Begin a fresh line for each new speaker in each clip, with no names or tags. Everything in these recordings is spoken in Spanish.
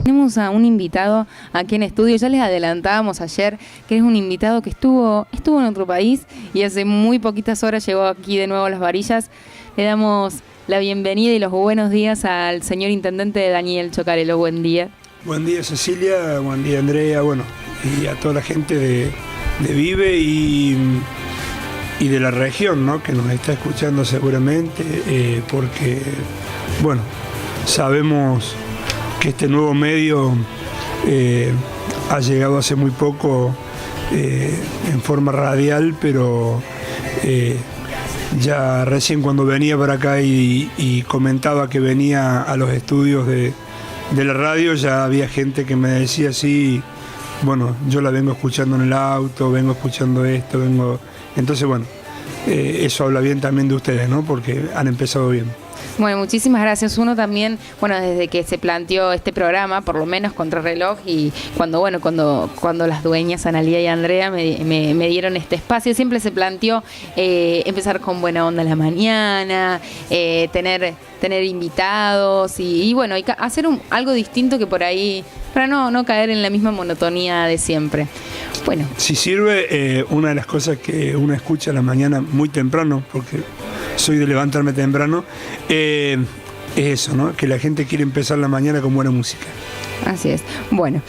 Tenemos a un invitado aquí en estudio, ya les adelantábamos ayer que es un invitado que estuvo en otro país y hace muy poquitas horas llegó aquí de nuevo a Las Varillas. Le damos la bienvenida y los buenos días al señor intendente Daniel Chocarelo. Buen día.
Buen día, Cecilia, buen día, Andrea, bueno, y a toda la gente de Vive y de la región, ¿no?, que nos está escuchando seguramente, porque, bueno, sabemos que este nuevo medio ha llegado hace muy poco en forma radial, pero ya recién cuando venía para acá y comentaba que venía a los estudios de la radio, ya había gente que me decía, sí, bueno, yo la vengo escuchando en el auto, vengo escuchando esto, entonces, bueno, eso habla bien también de ustedes, ¿no?, porque han empezado bien.
Bueno, muchísimas gracias. Uno también, bueno, desde que se planteó este programa, por lo menos Contrarreloj, y cuando las dueñas Analía y Andrea me dieron este espacio, siempre se planteó empezar con buena onda en la mañana, tener invitados y bueno, y hacer algo distinto que por ahí, para no caer en la misma monotonía de siempre. Bueno.
Si sirve, una de las cosas que uno escucha a la mañana muy temprano, porque soy de levantarme temprano, es eso, ¿no?, que la gente quiere empezar la mañana con buena música.
Así es. Bueno,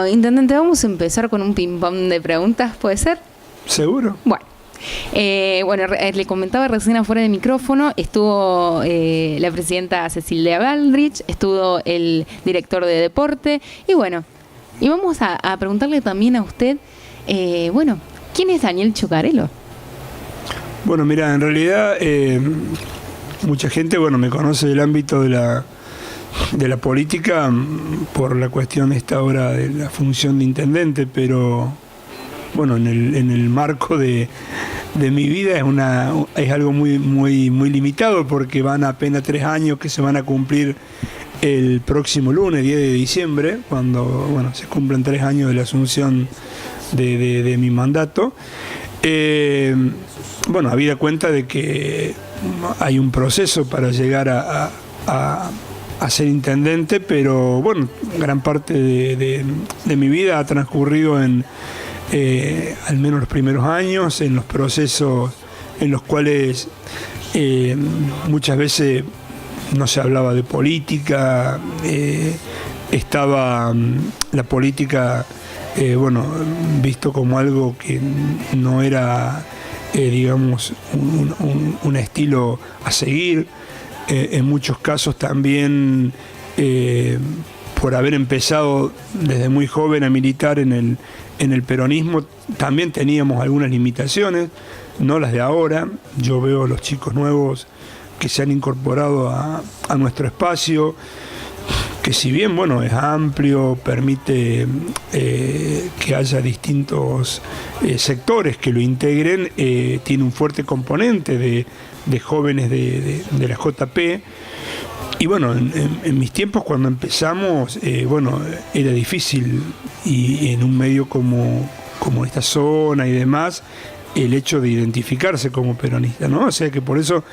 intendente, vamos a empezar con un ping-pong de preguntas, ¿puede ser?
¿Seguro?
Bueno. Le comentaba recién afuera del micrófono, estuvo la presidenta Cecilia Baldrich, estuvo el director de deporte y vamos a preguntarle también a usted, ¿quién es Daniel Chocarelo?
Bueno, mira, en realidad mucha gente, me conoce del ámbito de la política por la cuestión esta ahora de la función de intendente, pero bueno, en el marco de mi vida es algo muy, muy, muy limitado, porque van apenas 3 años que se van a cumplir el próximo lunes, 10 de diciembre, cuando se cumplen 3 años de la asunción de mi mandato. Habida cuenta de que hay un proceso para llegar a ser intendente, pero gran parte de mi vida ha transcurrido en al menos los primeros años, en los procesos en los cuales muchas veces no se hablaba de política, estaba la política visto como algo que no era un estilo a seguir. En muchos casos también por haber empezado desde muy joven a militar en el peronismo, también teníamos algunas limitaciones, no las de ahora. Yo veo a los chicos nuevos que se han incorporado a nuestro espacio, que si bien es amplio, permite que haya distintos sectores que lo integren, tiene un fuerte componente de jóvenes de la JP. Y en mis tiempos cuando empezamos, era difícil, y en un medio como esta zona y demás, el hecho de identificarse como peronista, ¿no? O sea que por eso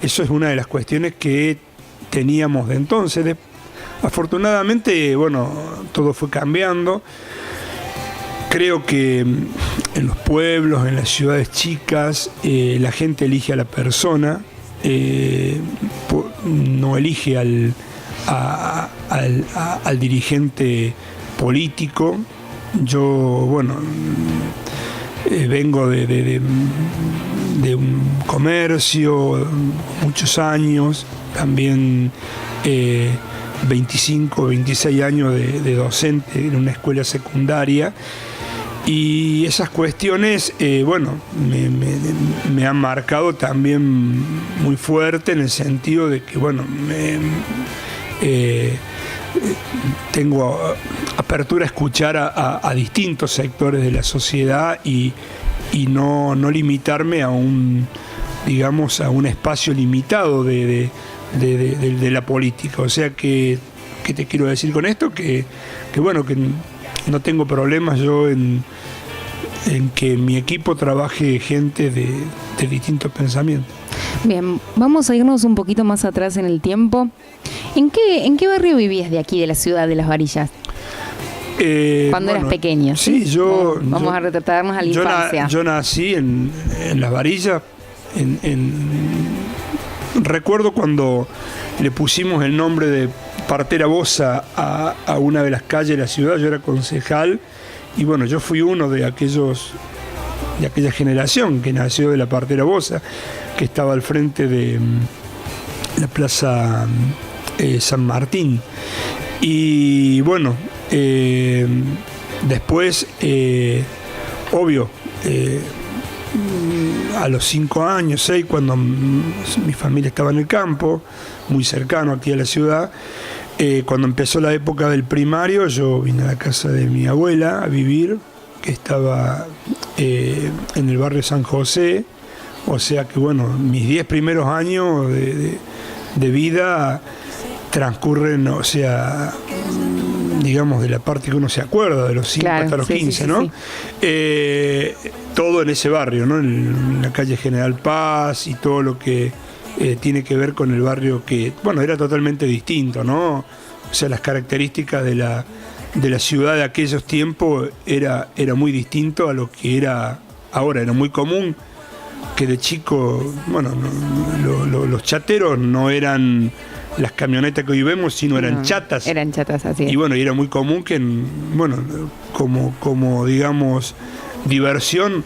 es una de las cuestiones que teníamos de entonces. Afortunadamente, todo fue cambiando. Creo que en los pueblos, en las ciudades chicas, la gente elige a la persona, no elige al dirigente político. Yo, vengo de un comercio, muchos años, también 25, 26 años de docente en una escuela secundaria, y esas cuestiones, me han marcado también muy fuerte, en el sentido de que, tengo apertura a escuchar a distintos sectores de la sociedad y no limitarme a un espacio limitado de la política. O sea que te quiero decir con esto que no tengo problemas yo en que mi equipo trabaje gente de distintos pensamientos.
Bien, vamos a irnos un poquito más atrás en el tiempo. ¿En qué barrio vivías de aquí, de la ciudad de Las Varillas? Cuando eras pequeño.
Sí,
vamos a retratarnos a la infancia.
Yo nací en Las Varillas. Recuerdo cuando le pusimos el nombre de Partera Bosa a una de las calles de la ciudad. Yo era concejal y bueno, yo fui uno de aquella generación que nació de la Partera Bosa, que estaba al frente de la Plaza San Martín. Y bueno, después, obvio, a los 5 años, 6, cuando mi familia estaba en el campo, muy cercano aquí a la ciudad, cuando empezó la época del primario, yo vine a la casa de mi abuela a vivir, que estaba en el barrio San José. O sea que bueno, mis 10 primeros años de vida transcurren, o sea, digamos, de la parte que uno se acuerda, de los 5 hasta los 15, ¿no? Sí. Todo en ese barrio, ¿no? En la calle General Paz y todo lo que tiene que ver con el barrio que, bueno, era totalmente distinto, ¿no? O sea, las características de la ciudad de aquellos tiempos era muy distinto a lo que era ahora. Era muy común que de chico, bueno, los chateros no eran las camionetas que hoy vemos, sino eran chatas.
Eran chatas, así es.
Y bueno, y era muy común que, bueno, como digamos, diversión,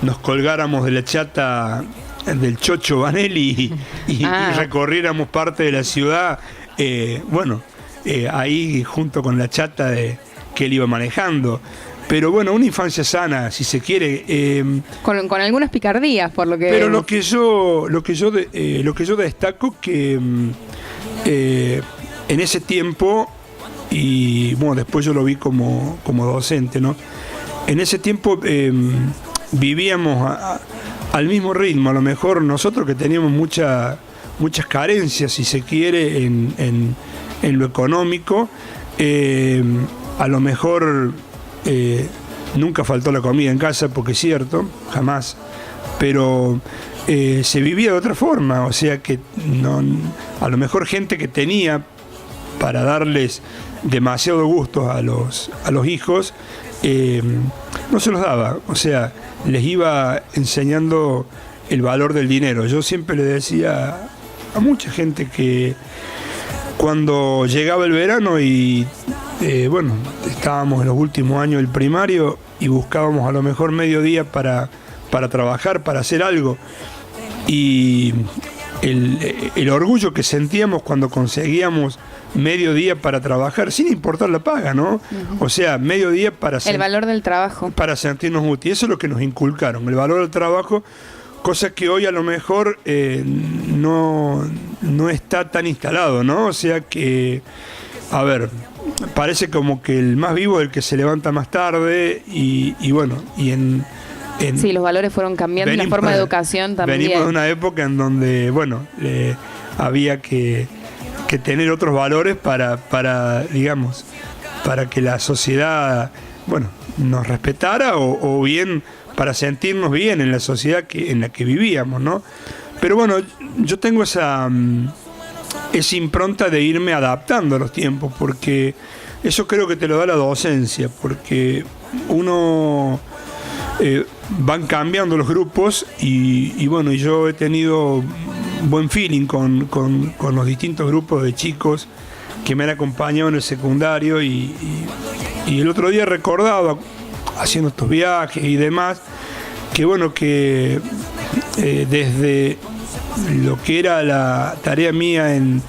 nos colgáramos de la chata del Chocho Vanelli y recorriéramos parte de la ciudad, ahí junto con la chata que él iba manejando. Pero bueno, una infancia sana, si se quiere.
Con algunas picardías, por lo que...
Pero lo que yo destaco que en ese tiempo, y bueno, después yo lo vi como docente, ¿no? En ese tiempo vivíamos al mismo ritmo. A lo mejor nosotros que teníamos muchas carencias, si se quiere, en lo económico, a lo mejor nunca faltó la comida en casa, porque es cierto, jamás, pero se vivía de otra forma. O sea que a lo mejor gente que tenía para darles demasiado gustos a los hijos, no se los daba. O sea, les iba enseñando el valor del dinero. Yo siempre le decía a mucha gente que cuando llegaba el verano y estábamos en los últimos años del primario y buscábamos a lo mejor mediodía para trabajar, para hacer algo, y el orgullo que sentíamos cuando conseguíamos mediodía para trabajar, sin importar la paga, ¿no? Uh-huh. O sea, mediodía para...
El valor del trabajo.
Para sentirnos útiles. Eso es lo que nos inculcaron, el valor del trabajo, cosa que hoy a lo mejor no está tan instalado, ¿no? O sea que, a ver, parece como que el más vivo es el que se levanta más tarde y bueno, y
sí, los valores fueron cambiando y la forma de educación también.
Venimos de una época en donde, bueno, había que tener otros valores para digamos, para que la sociedad, bueno, nos respetara o bien para sentirnos bien en la sociedad en la que vivíamos, ¿no? Pero bueno, yo tengo esa impronta de irme adaptando a los tiempos, porque eso creo que te lo da la docencia, porque uno... van cambiando los grupos y bueno, yo he tenido buen feeling con los distintos grupos de chicos que me han acompañado en el secundario y el otro día recordaba, haciendo estos viajes y demás, que bueno, que desde lo que era la tarea mía en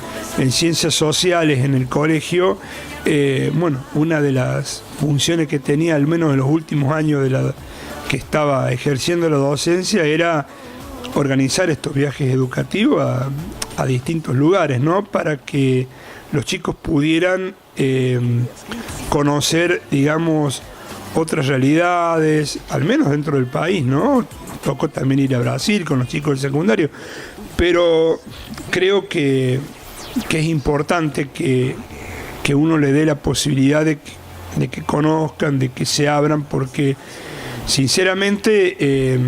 ciencias sociales en el colegio, una de las funciones que tenía, al menos en los últimos años que estaba ejerciendo la docencia, era organizar estos viajes educativos a distintos lugares, ¿no? Para que los chicos pudieran conocer, digamos, otras realidades, al menos dentro del país, ¿no? Nos tocó también ir a Brasil con los chicos del secundario, pero creo que es importante que uno le dé la posibilidad de que conozcan, de que se abran, porque sinceramente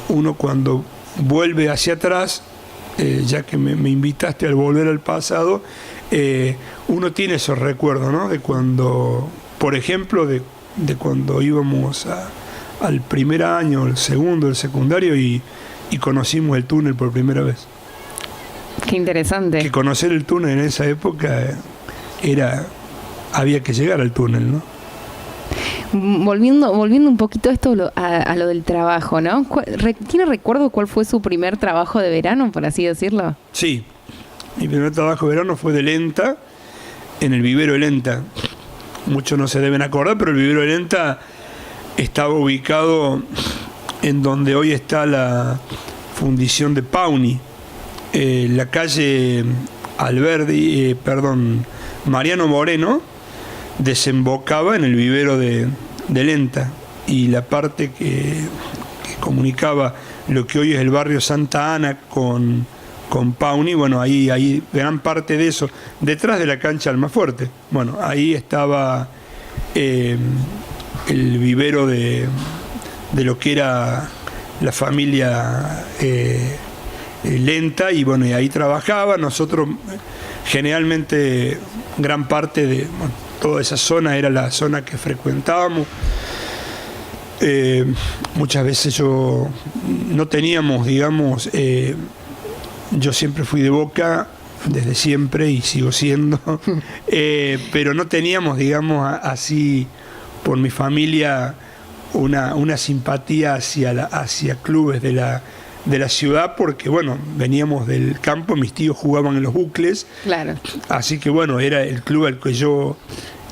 uno cuando vuelve hacia atrás, ya que me invitaste al volver al pasado, uno tiene esos recuerdos, ¿no? De cuando, por ejemplo, de cuando íbamos al primer año, el segundo, el secundario y conocimos el túnel por primera vez.
Qué interesante.
Que conocer el túnel en esa época había que llegar al túnel, ¿no?
Volviendo un poquito a esto, a lo del trabajo, ¿no? ¿Tiene recuerdo cuál fue su primer trabajo de verano, por así decirlo?
Sí, mi primer trabajo de verano fue de Lenta, en el vivero de Lenta. Muchos no se deben acordar, pero el vivero de Lenta estaba ubicado en donde hoy está la fundición de Pauni, la calle Mariano Moreno desembocaba en el vivero de Lenta, y la parte que comunicaba lo que hoy es el barrio Santa Ana con Pauni, bueno, ahí gran parte de eso, detrás de la cancha Almafuerte, bueno, ahí estaba el vivero de lo que era la familia Lenta, y bueno, y ahí trabajaba. Nosotros generalmente gran parte de toda esa zona era la zona que frecuentábamos. Muchas veces no teníamos, digamos, yo siempre fui de Boca desde siempre y sigo siendo, pero no teníamos, digamos, así por mi familia una simpatía hacia clubes de la ciudad, porque bueno, veníamos del campo, mis tíos jugaban en los Bucles,
claro. Así
que bueno, era el club al que yo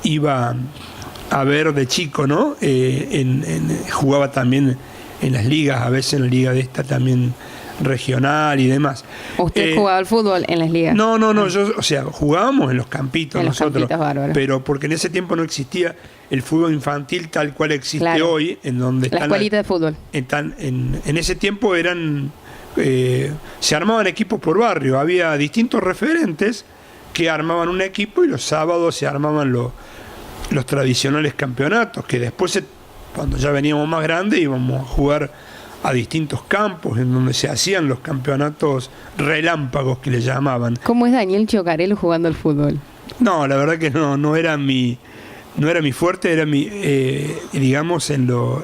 iba a ver de chico, ¿no? Jugaba también en las ligas, a veces en la liga de esta también regional y demás.
¿Usted jugaba al fútbol en las ligas?
No, jugábamos en los campitos nosotros, pero porque en ese tiempo no existía el fútbol infantil tal cual existe hoy, en donde
la escuelita de fútbol.
En ese tiempo se armaban equipos por barrio, había distintos referentes que armaban un equipo, y los sábados se armaban los tradicionales campeonatos, que después, cuando ya veníamos más grandes, íbamos a jugar a distintos campos en donde se hacían los campeonatos relámpagos que le llamaban.
¿Cómo es Daniel Chocarello jugando al fútbol?
No, la verdad que no era mi fuerte, era digamos en lo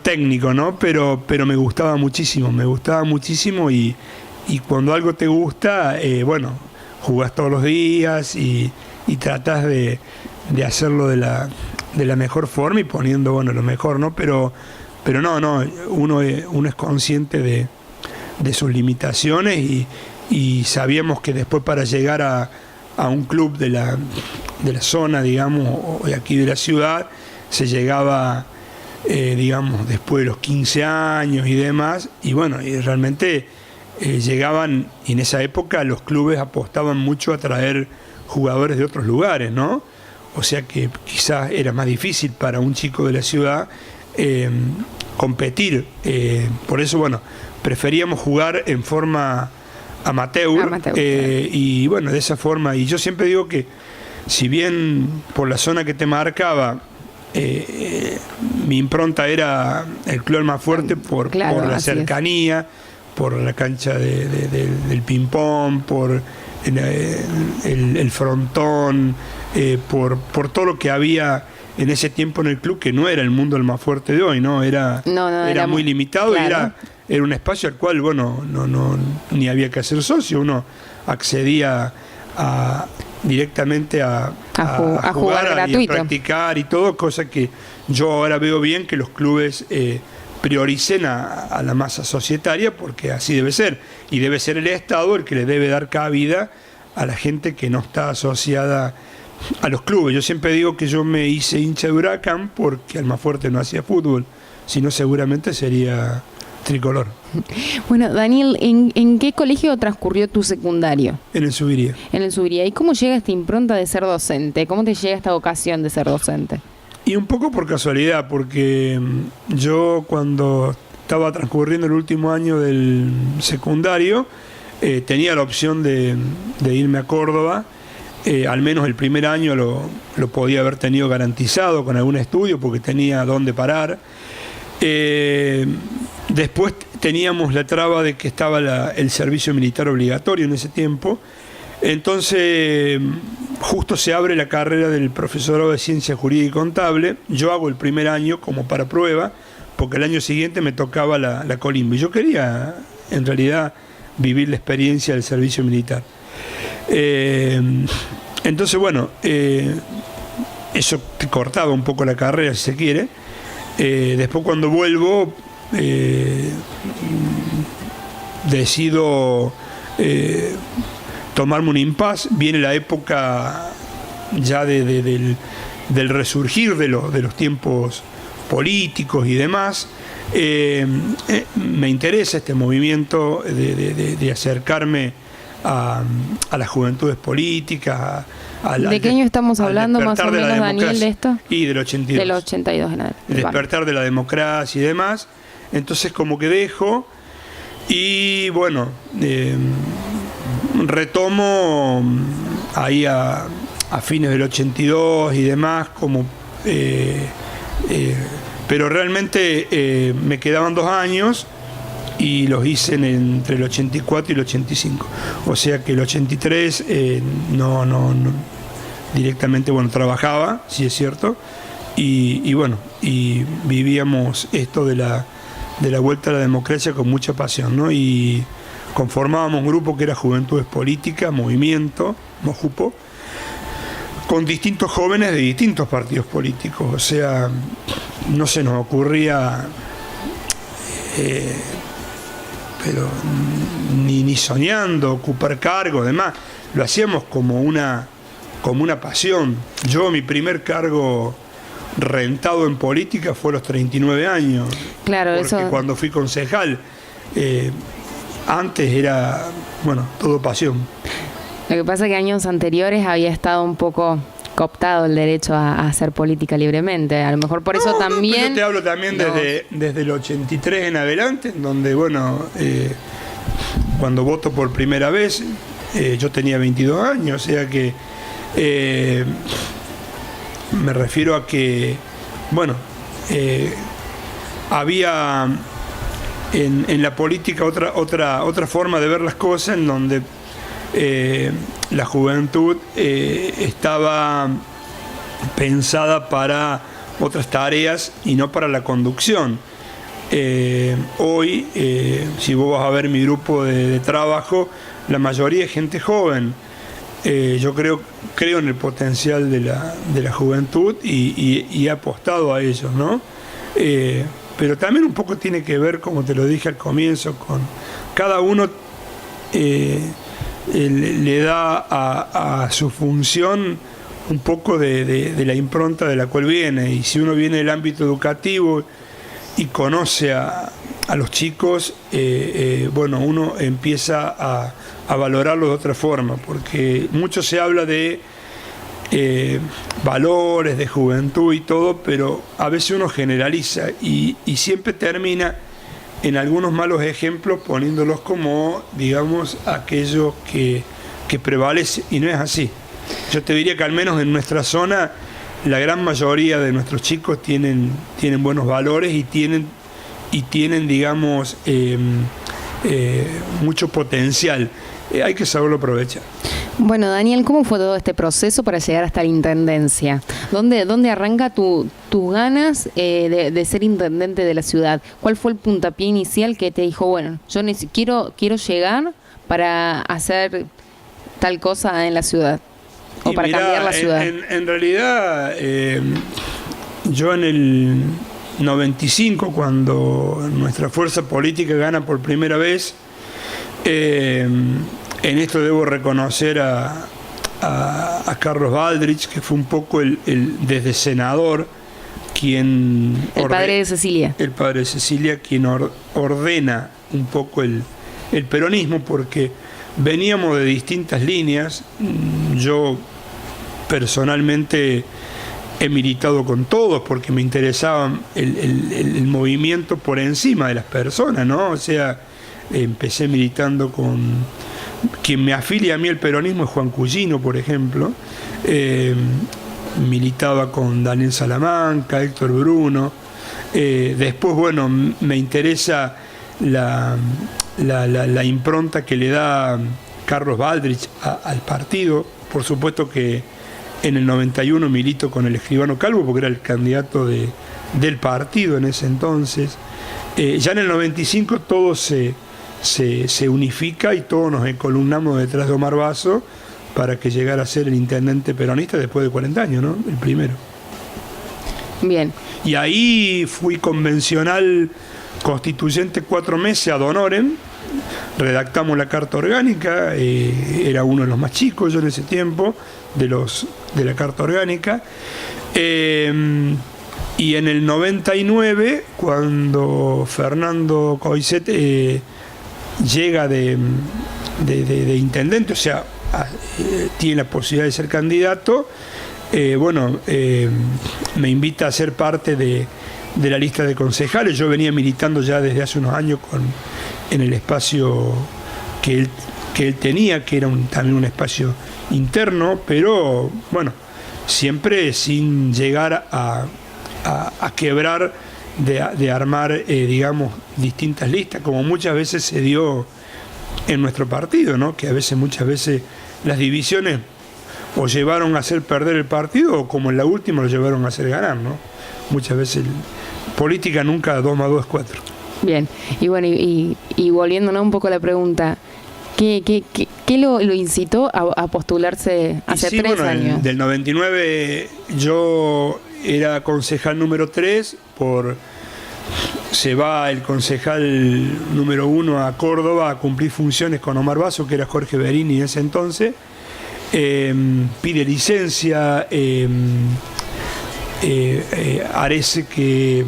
técnico, ¿no? Pero me gustaba muchísimo y cuando algo te gusta, bueno, jugás todos los días y tratás de hacerlo de la mejor forma y poniendo, bueno, lo mejor, ¿no? Pero no, uno es consciente de sus limitaciones y sabíamos que después, para llegar a un club de la zona, digamos, o de aquí de la ciudad, se llegaba, digamos, después de los 15 años y demás, y bueno, y realmente llegaban, y en esa época los clubes apostaban mucho a traer jugadores de otros lugares, ¿no? O sea que quizás era más difícil para un chico de la ciudad competir. Por eso, bueno, preferíamos jugar en forma amateur. Y bueno, de esa forma. Y yo siempre digo que, si bien por la zona que te marcaba, mi impronta era el club Almafuerte por la cercanía, por la cancha del ping-pong, por el frontón, por todo lo que había en ese tiempo en el club, que no era el mundo Almafuerte de hoy, ¿no? Era muy limitado, claro. Y era un espacio al cual, bueno, ni había que hacer socio, uno accedía directamente a jugar y a practicar y todo, cosa que yo ahora veo bien que los clubes prioricen a la masa societaria, porque así debe ser, y debe ser el Estado el que le debe dar cabida a la gente que no está asociada a los clubes. Yo siempre digo que yo me hice hincha de Huracán porque Almafuerte no hacía fútbol, sino seguramente sería tricolor.
Bueno, Daniel, ¿en qué colegio transcurrió tu secundario?
En el Subiría.
En el Subiría. ¿Y cómo llega esta impronta de ser docente? ¿Cómo te llega esta vocación de ser docente?
Y un poco por casualidad, porque yo, cuando estaba transcurriendo el último año del secundario, tenía la opción de irme a Córdoba. Al menos el primer año lo podía haber tenido garantizado con algún estudio, porque tenía dónde parar. Después teníamos la traba de que estaba el servicio militar obligatorio en ese tiempo. Entonces, justo se abre la carrera del profesorado de Ciencia Jurídica y Contable. Yo hago el primer año como para prueba, porque el año siguiente me tocaba la colimba. Y yo quería, en realidad, vivir la experiencia del servicio militar. Entonces, bueno, eso te cortaba un poco la carrera, si se quiere. Después, cuando vuelvo, decido tomarme un impasse. Viene la época ya del resurgir de los tiempos políticos y demás. Me interesa este movimiento de acercarme a las juventudes políticas.
¿De qué año estamos hablando más o menos, Daniel, de esto?
Y del 82.
Del 82 en adelante.
El despertar de la democracia y demás. Entonces, como que dejo y bueno, retomo ahí a fines del 82 y demás, como pero realmente me quedaban 2 años y los hice entre el 84 y el 85. O sea que el 83 no directamente, bueno, trabajaba, sí es cierto, y bueno, y vivíamos esto de la vuelta a la democracia con mucha pasión, ¿no? Y conformábamos un grupo que era Juventudes Políticas, Movimiento, Mojupo, con distintos jóvenes de distintos partidos políticos. O sea, no se nos ocurría, pero ni soñando ocupar cargos, demás. Lo hacíamos como una pasión. Yo, mi primer cargo rentado en política fue a los 39 años.
Claro,
porque
eso.
Cuando fui concejal, antes era, bueno, todo pasión.
Lo que pasa es que años anteriores había estado un poco cooptado el derecho a hacer política libremente. A lo mejor por eso también.
Yo te hablo también desde el 83 en adelante, en donde, bueno, cuando voto por primera vez, yo tenía 22 años, o sea que me refiero a que, bueno, había en la política otra forma de ver las cosas, en donde la juventud estaba pensada para otras tareas y no para la conducción. Hoy, si vos vas a ver mi grupo de trabajo, la mayoría es gente joven. Yo creo en el potencial de la juventud y he apostado a ellos, ¿no? Pero también un poco tiene que ver, como te lo dije al comienzo, con cada uno le da a su función un poco de la impronta de la cual viene. Y si uno viene del ámbito educativo y conoce a los chicos, bueno, uno empieza a valorarlos de otra forma, porque mucho se habla de valores, de juventud y todo, pero a veces uno generaliza y siempre termina en algunos malos ejemplos poniéndolos como, digamos, aquellos que prevalecen, y no es así. Yo te diría que al menos en nuestra zona la gran mayoría de nuestros chicos tienen buenos valores y tienen digamos, mucho potencial. Hay que saberlo aprovechar.
Bueno, Daniel, ¿cómo fue todo este proceso para llegar hasta la intendencia? ¿Dónde arranca tus ganas de ser intendente de la ciudad? ¿Cuál fue el puntapié inicial que te dijo, bueno, yo quiero llegar para hacer tal cosa en la ciudad? O
y
para cambiar la ciudad.
En realidad, yo en el 95, cuando nuestra fuerza política gana por primera vez, en esto debo reconocer a Carlos Baldrich, que fue un poco desde senador, quien...
El padre de Cecilia.
El padre de Cecilia, quien ordena un poco el peronismo, porque veníamos de distintas líneas. Yo personalmente he militado con todos porque me interesaba el movimiento por encima de las personas, ¿no? O sea, empecé militando con... Quien me afilia a mí el peronismo es Juan Cullino, por ejemplo. Militaba con Daniel Salamanca, Héctor Bruno. Después, bueno, me interesa la impronta que le da Carlos Baldrich al partido. Por supuesto que en el 91 milito con el escribano Calvo porque era el candidato del partido en ese entonces. Ya en el 95 todo se unifica y todos nos encolumnamos detrás de Omar Basso para que llegara a ser el intendente peronista después de 40 años, ¿no? El primero.
Bien.
Y ahí fui convencional constituyente 4 meses ad honorem, redactamos la carta orgánica, era uno de los más chicos yo en ese tiempo, de la carta orgánica. Y en el 99, cuando Fernando Coixet llega de intendente, o sea, tiene la posibilidad de ser candidato, me invita a ser parte de la lista de concejales. Yo venía militando ya desde hace unos años en el espacio que él tenía, que era también un espacio interno, pero bueno, siempre sin llegar a quebrar de armar, digamos, distintas listas, como muchas veces se dio en nuestro partido, ¿no? Que muchas veces las divisiones o llevaron a hacer perder el partido o como en la última lo llevaron a hacer ganar, ¿no? Muchas veces política nunca 2 más 2 es 4.
Bien, y bueno, y volviéndonos un poco a la pregunta, ¿qué lo incitó a postularse hace 3 años?
Del 99 yo era concejal número 3, se va el concejal número 1 a Córdoba a cumplir funciones con Omar Basso, que era Jorge Berini en ese entonces, pide licencia, Arese, que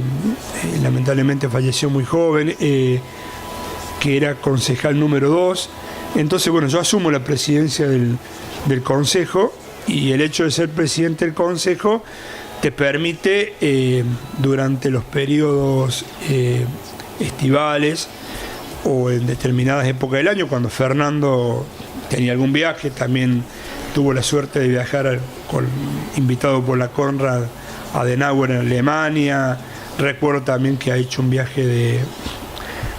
lamentablemente falleció muy joven, que era concejal número 2. Entonces, bueno, yo asumo la presidencia del consejo, y el hecho de ser presidente del consejo te permite, durante los periodos estivales o en determinadas épocas del año, cuando Fernando tenía algún viaje, también tuvo la suerte de viajar invitado por la Konrad Adenauer en Alemania. Recuerdo también que ha hecho un viaje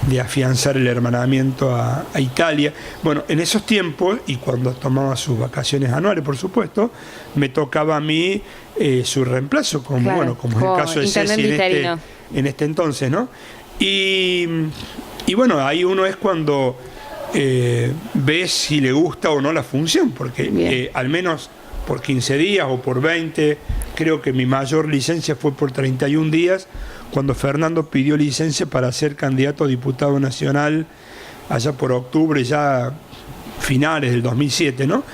de afianzar el hermanamiento a Italia. Bueno, en esos tiempos, y cuando tomaba sus vacaciones anuales, por supuesto, me tocaba a mí su reemplazo, como en el caso de Ceci en este entonces, ¿no? Y bueno, ahí uno es cuando ve si le gusta o no la función, porque al menos por 15 días o por 20, creo que mi mayor licencia fue por 31 días, cuando Fernando pidió licencia para ser candidato a diputado nacional allá por octubre, ya finales del 2007, ¿no?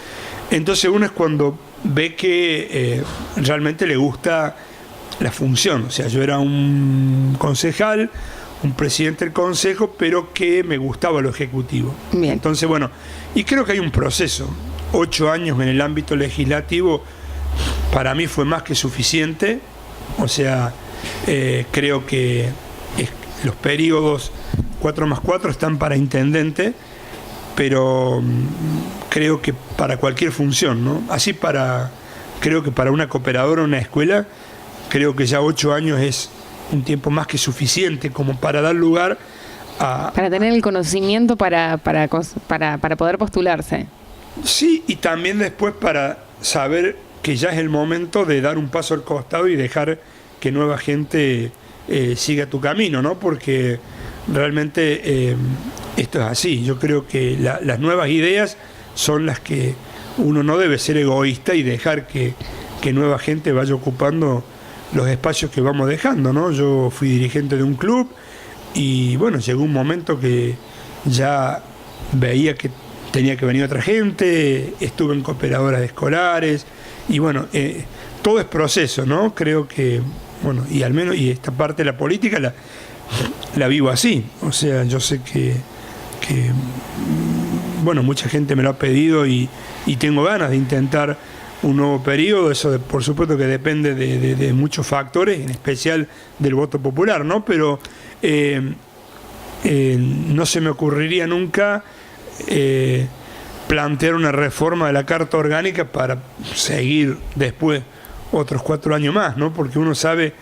Entonces uno es cuando ve que realmente le gusta la función. O sea, yo era un concejal, un presidente del consejo, pero que me gustaba lo ejecutivo.
Bien.
Entonces, bueno, y creo que hay un proceso. 8 años en el ámbito legislativo para mí fue más que suficiente. O sea, creo que los periodos 4 más 4 están para intendente, pero creo que para cualquier función, ¿no? Así creo que para una cooperadora, una escuela, creo que ya 8 años es un tiempo más que suficiente como para dar lugar a...
Para tener el conocimiento para poder postularse.
Sí, y también después para saber que ya es el momento de dar un paso al costado y dejar que nueva gente siga tu camino, ¿no? Porque realmente esto es así. Yo creo que las nuevas ideas son las que uno no debe ser egoísta y dejar que nueva gente vaya ocupando los espacios que vamos dejando, ¿no? Yo fui dirigente de un club y bueno, llegó un momento que ya veía que tenía que venir otra gente, estuve en cooperadoras escolares y bueno, todo es proceso, ¿no? Creo que, bueno, y al menos, y esta parte de la política la vivo así. O sea, yo sé que bueno, mucha gente me lo ha pedido y tengo ganas de intentar un nuevo periodo. Eso por supuesto que depende de muchos factores, en especial del voto popular, ¿no? Pero no se me ocurriría nunca plantear una reforma de la Carta Orgánica para seguir después otros 4 años más, ¿no? Porque uno sabe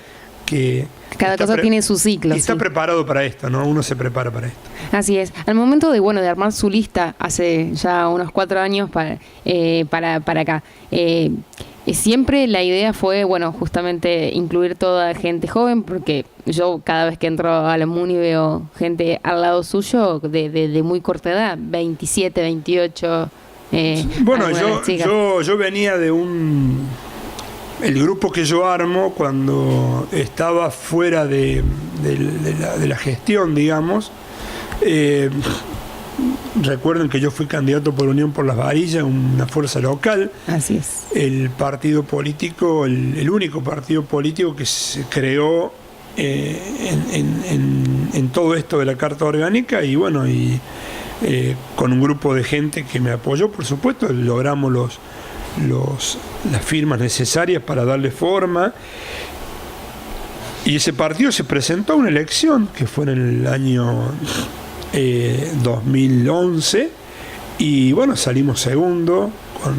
que
cada cosa tiene su ciclo.
Y está preparado para esto, ¿no? Uno se prepara para esto.
Así es. Al momento de armar su lista, hace ya unos 4 años para acá, siempre la idea fue, justamente incluir toda gente joven, porque yo cada vez que entro a la MUNI veo gente al lado suyo de muy corta edad, 27, 28.
Yo venía de el grupo que yo armo cuando estaba fuera de la gestión, digamos. Recuerden que yo fui candidato por Unión por las Varillas, una fuerza local.
Así es.
El partido político, el único partido político que se creó en todo esto de la Carta Orgánica, y con un grupo de gente que me apoyó, por supuesto, logramos las firmas necesarias para darle forma. Y ese partido se presentó a una elección que fue en el año 2011, y salimos segundo con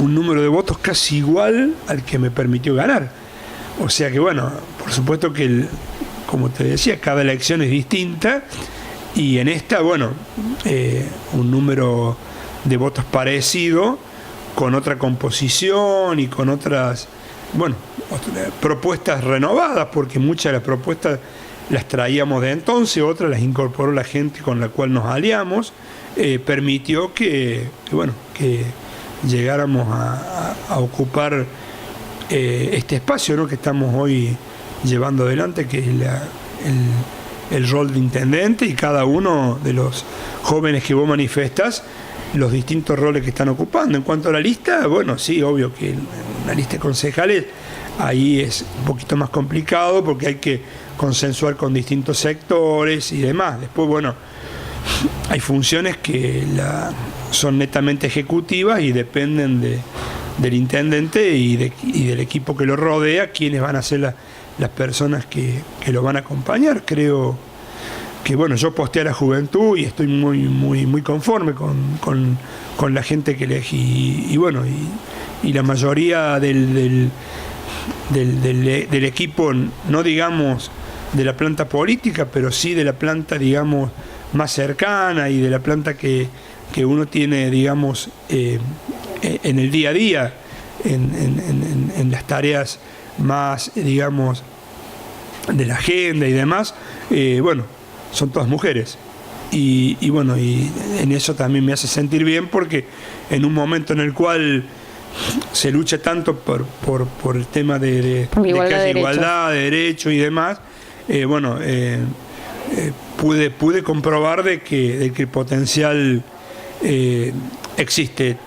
un número de votos casi igual al que me permitió ganar. O sea que por supuesto que como te decía, cada elección es distinta, y en esta un número de votos parecido, con otra composición y con otras propuestas renovadas, porque muchas de las propuestas las traíamos de entonces, otras las incorporó la gente con la cual nos aliamos, permitió que llegáramos a ocupar este espacio, ¿no?, que estamos hoy llevando adelante, que es el rol de intendente, y cada uno de los jóvenes que vos manifestás, los distintos roles que están ocupando. En cuanto a la lista, sí, obvio que la lista de concejales ahí es un poquito más complicado, porque hay que consensuar con distintos sectores y demás. Después, hay funciones que son netamente ejecutivas y dependen del intendente y del equipo que lo rodea, quienes van a ser las personas que lo van a acompañar. Creo que yo posteé a la juventud y estoy muy muy muy conforme con la gente que elegí, y la mayoría del equipo, no digamos de la planta política, pero sí de la planta, digamos, más cercana, y de la planta que uno tiene, digamos, en el día a día, en las tareas más, digamos, de la agenda y demás. Son todas mujeres, y en eso también me hace sentir bien, porque en un momento en el cual se lucha tanto por el tema de que haya igualdad de derechos y demás, pude comprobar de que el potencial existe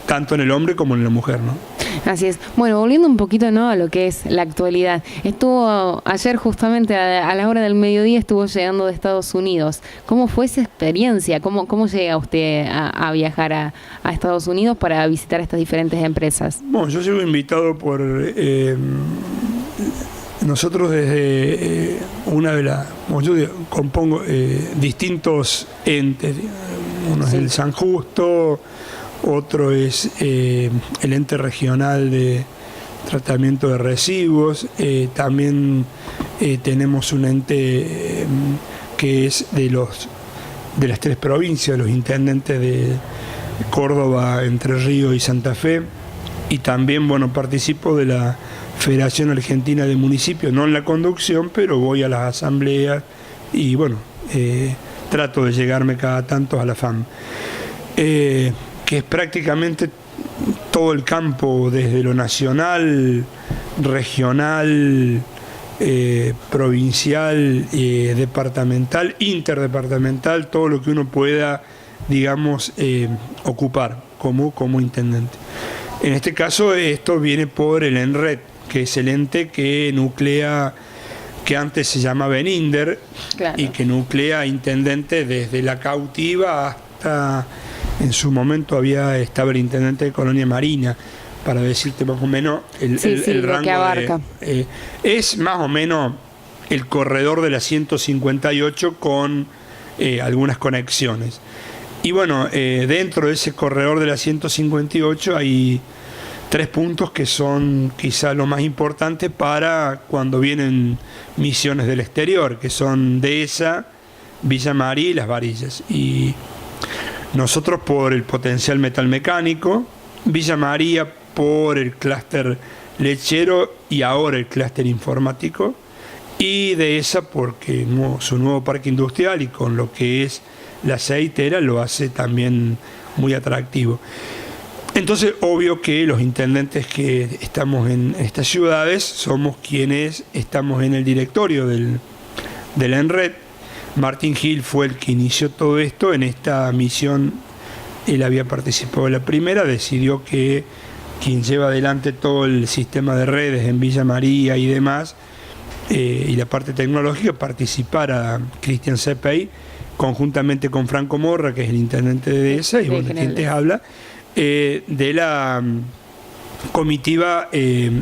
tanto en el hombre como en la mujer, ¿no?
Así es. Volviendo un poquito, ¿no?, a lo que es la actualidad. Estuvo ayer, justamente a la hora del mediodía, estuvo llegando de Estados Unidos. ¿Cómo fue esa experiencia? ¿Cómo llega usted a viajar a Estados Unidos para visitar estas diferentes empresas?
Yo llego invitado por... nosotros desde yo compongo distintos entes. Uno es el San Justo, otro es el ente regional de tratamiento de residuos. También tenemos un ente que es de las 3 provincias, los intendentes de Córdoba, Entre Ríos y Santa Fe. Y también participo de la Federación Argentina de Municipios, no en la conducción, pero voy a las asambleas y trato de llegarme cada tanto a la FAM. Que es prácticamente todo el campo, desde lo nacional, regional, provincial, departamental, interdepartamental, todo lo que uno pueda, digamos, ocupar como intendente. En este caso, esto viene por el ENRED, que es el ente que nuclea, que antes se llamaba ENINDER, claro, y que nuclea intendentes desde la cautiva hasta... En su momento estaba el intendente de Colonia Marina, para decirte más o menos el rango
que abarca.
Es más o menos el corredor de la 158 con algunas conexiones. Y dentro de ese corredor de la 158 hay 3 puntos que son quizá lo más importante para cuando vienen misiones del exterior, que son Dehesa, Villa María y Las Varillas. Y nosotros por el potencial metalmecánico, Villa María por el clúster lechero y ahora el clúster informático, y Dehesa porque su nuevo parque industrial y con lo que es la aceitera lo hace también muy atractivo. Entonces, obvio que los intendentes que estamos en estas ciudades somos quienes estamos en el directorio del ENRED. Martín Gil fue el que inició todo esto. En esta misión él había participado en la primera, decidió que quien lleva adelante todo el sistema de redes en Villa María y demás, y la parte tecnológica, participara Cristian Cepey, conjuntamente con Franco Morra, que es el intendente de Dehesa, y bueno, quien te habla, de la comitiva,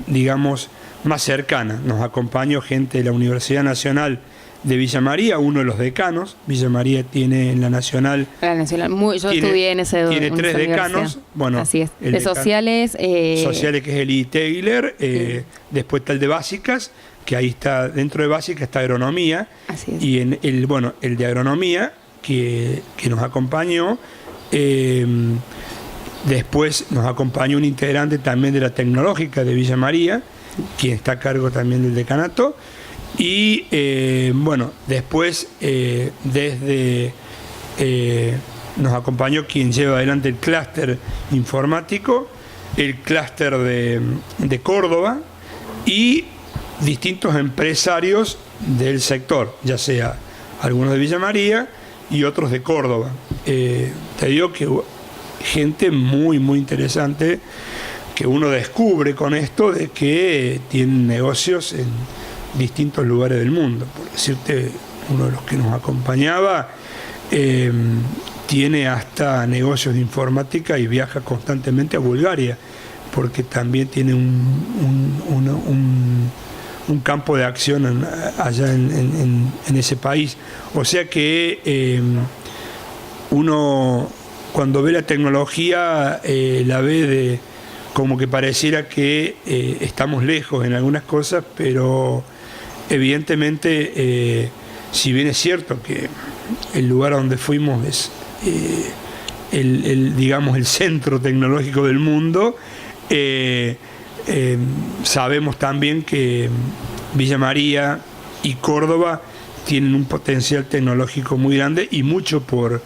digamos, más cercana. Nos acompañó gente de la Universidad Nacional de Villa María, uno de los decanos. Villa María tiene en la Nacional...
yo estudié en ese...
Tiene 3 decanos. Bueno,
así es. De sociales...
Sociales, que es el I. Tegler. Después está el de Básicas, que ahí está, dentro de Básicas está Agronomía.
Así es.
Y en el de Agronomía, que nos acompañó... después nos acompañó un integrante también de la Tecnológica de Villa María, quien está a cargo también del decanato. Y después nos acompañó quien lleva adelante el clúster informático, el clúster de Córdoba y distintos empresarios del sector, ya sea algunos de Villa María y otros de Córdoba. Te digo que gente muy, muy interesante que uno descubre con esto de que tienen negocios en distintos lugares del mundo. Por decirte, uno de los que nos acompañaba tiene hasta negocios de informática y viaja constantemente a Bulgaria, porque también tiene un campo de acción allá en ese país. O sea que uno, cuando ve la tecnología, la ve como que pareciera que estamos lejos en algunas cosas, pero evidentemente, si bien es cierto que el lugar a donde fuimos es digamos, el centro tecnológico del mundo, sabemos también que Villa María y Córdoba tienen un potencial tecnológico muy grande y mucho por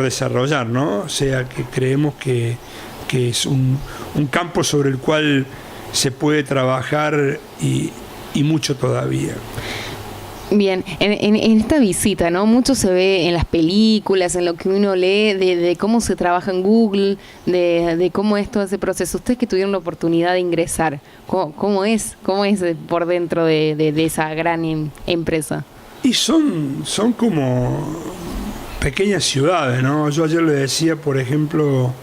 desarrollar, ¿no? O sea que creemos que es un campo sobre el cual se puede trabajar y mucho todavía.
Bien, en esta visita, ¿no? Mucho se ve en las películas, en lo que uno lee, de cómo se trabaja en Google, de cómo es todo ese proceso. Ustedes que tuvieron la oportunidad de ingresar, ¿cómo es por dentro de esa gran empresa?
Y son como pequeñas ciudades, ¿no? Yo ayer le decía, por ejemplo,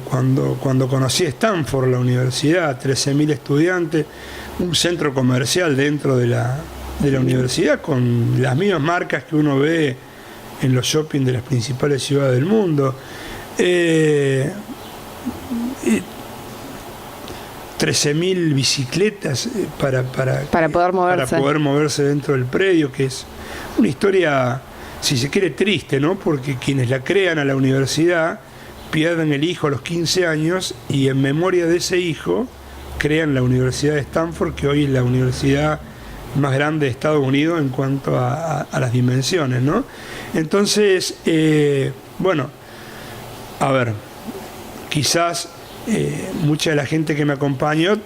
cuando conocí Stanford, la universidad, 13.000 estudiantes, un centro comercial dentro de la universidad con las mismas marcas que uno ve en los shopping de las principales ciudades del mundo. 13.000 bicicletas para poder moverse dentro del predio, que es una historia, si se quiere, triste, ¿no? Porque quienes la crean a la universidad pierden el hijo a los 15 años y en memoria de ese hijo crean la Universidad de Stanford, que hoy es la universidad más grande de Estados Unidos en cuanto a las dimensiones, ¿no? Entonces, a ver, quizás mucha de la gente que me acompañó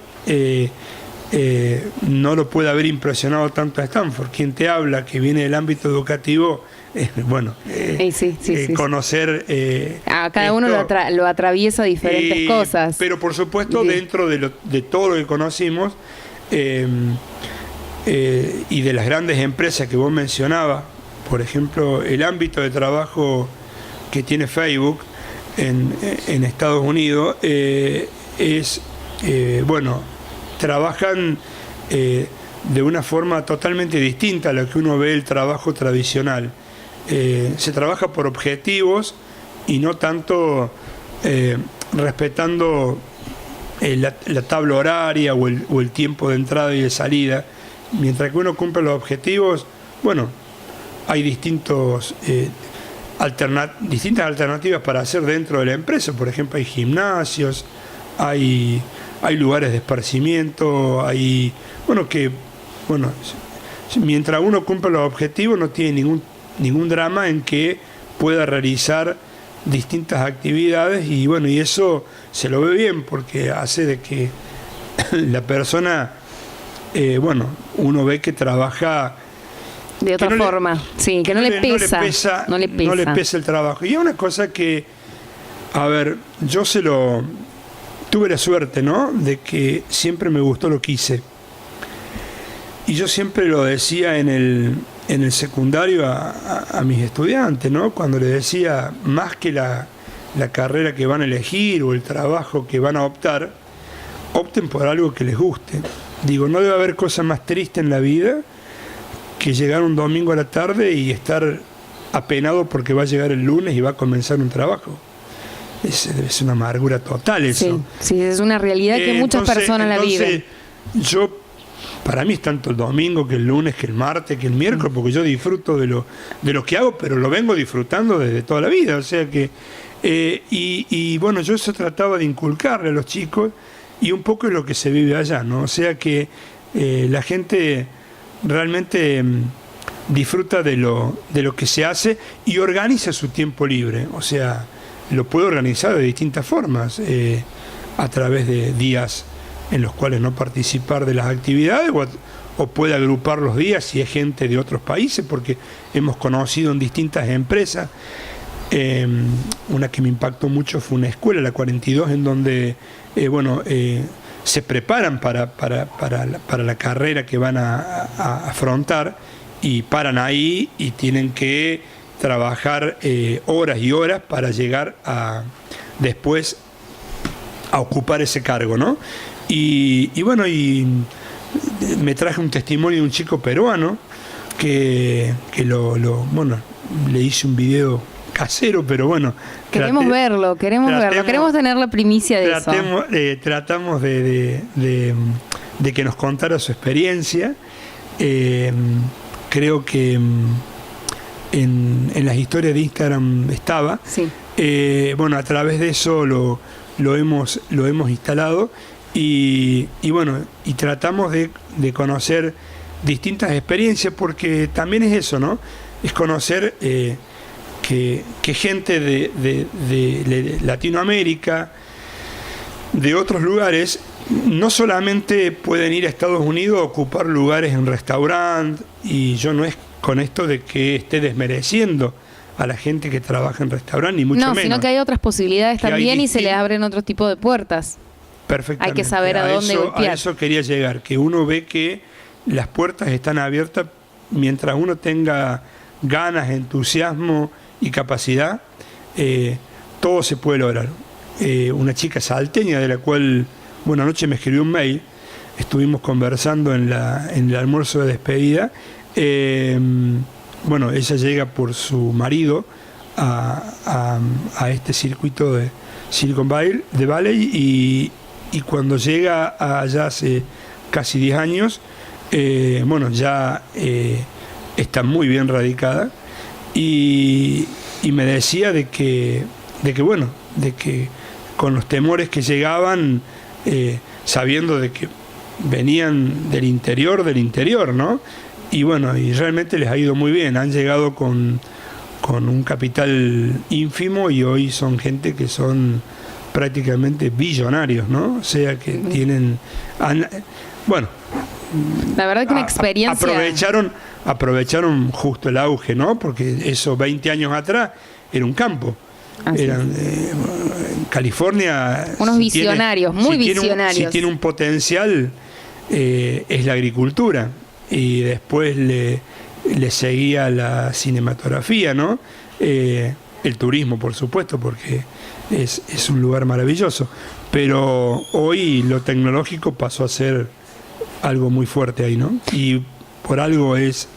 no lo puede haber impresionado tanto a Stanford. Quien te habla, que viene del ámbito educativo, conocer...
cada uno lo atraviesa diferentes cosas.
Pero por supuesto, dentro de todo lo que conocimos, y de las grandes empresas que vos mencionabas, por ejemplo, el ámbito de trabajo que tiene Facebook en Estados Unidos trabajan de una forma totalmente distinta a lo que uno ve el trabajo tradicional. Se trabaja por objetivos y no tanto respetando la tabla horaria o el tiempo de entrada y de salida. Mientras que uno cumple los objetivos, bueno, hay distintas alternativas para hacer dentro de la empresa. Por ejemplo, hay gimnasios, hay lugares de esparcimiento, mientras uno cumple los objetivos no tiene ningún drama en que pueda realizar distintas actividades, y bueno, y eso se lo ve bien porque hace de que la persona, uno ve que trabaja
de otra forma, sí, que no le pesa
el trabajo. Y es una cosa que, a ver, yo tuve la suerte, ¿no?, de que siempre me gustó lo que hice. Y yo siempre lo decía en el secundario a mis estudiantes, ¿no?, cuando les decía, más que la carrera que van a elegir o el trabajo que van a optar, opten por algo que les guste. Digo, no debe haber cosa más triste en la vida que llegar un domingo a la tarde y estar apenado porque va a llegar el lunes y va a comenzar un trabajo. Debe ser una amargura total eso.
Sí, es una realidad que muchas personas la viven.
Para mí es tanto el domingo que el lunes, que el martes, que el miércoles, porque yo disfruto de lo que hago, pero lo vengo disfrutando desde toda la vida. O sea que, bueno, yo eso trataba de inculcarle a los chicos, y un poco es lo que se vive allá, ¿no? O sea que la gente realmente disfruta de lo que se hace y organiza su tiempo libre. O sea, lo puede organizar de distintas formas, a través de días en los cuales no participar de las actividades, o puede agrupar los días si es gente de otros países, porque hemos conocido en distintas empresas. Una que me impactó mucho fue una escuela, la 42, en donde se preparan para la carrera que van a afrontar, y paran ahí y tienen que trabajar horas y horas para llegar después a ocupar ese cargo, ¿no? Y me traje un testimonio de un chico peruano que le hice un video casero, pero bueno,
queremos verlo, queremos tener la primicia de eso.
Tratamos de que nos contara su experiencia. Creo que en las historias de Instagram estaba.
Sí.
A través de eso lo hemos instalado, y tratamos de conocer distintas experiencias, porque también es eso, ¿no? Es conocer que gente de Latinoamérica, de otros lugares, no solamente pueden ir a Estados Unidos a ocupar lugares en restaurantes, y yo no es con esto de que esté desmereciendo a la gente que trabaja en restaurantes, ni mucho menos. No,
sino que hay otras posibilidades también, y se les abren otro tipo de puertas.
Perfectamente.
Hay que saber a dónde golpear.
A eso quería llegar, que uno ve que las puertas están abiertas mientras uno tenga ganas, entusiasmo y capacidad. Todo se puede lograr. Una chica salteña, de la cual anoche me escribió un mail, estuvimos conversando en el almuerzo de despedida. Ella llega por su marido a este circuito de Silicon Valley, y cuando llega allá hace casi 10 años, ya está muy bien radicada, y me decía de que con los temores que llegaban, sabiendo de que venían del interior, ¿no? Y realmente les ha ido muy bien. Han llegado con un capital ínfimo, y hoy son gente que son prácticamente billonarios, ¿no? O sea que
la verdad que una experiencia.
Aprovecharon justo el auge, ¿no? Porque eso 20 años atrás era un campo. En California,
unos visionarios, muy visionarios.
Si tiene un potencial, es la agricultura, y después le seguía la cinematografía, ¿no? El turismo, por supuesto, porque es un lugar maravilloso, pero hoy lo tecnológico pasó a ser algo muy fuerte ahí, ¿no? Y por algo es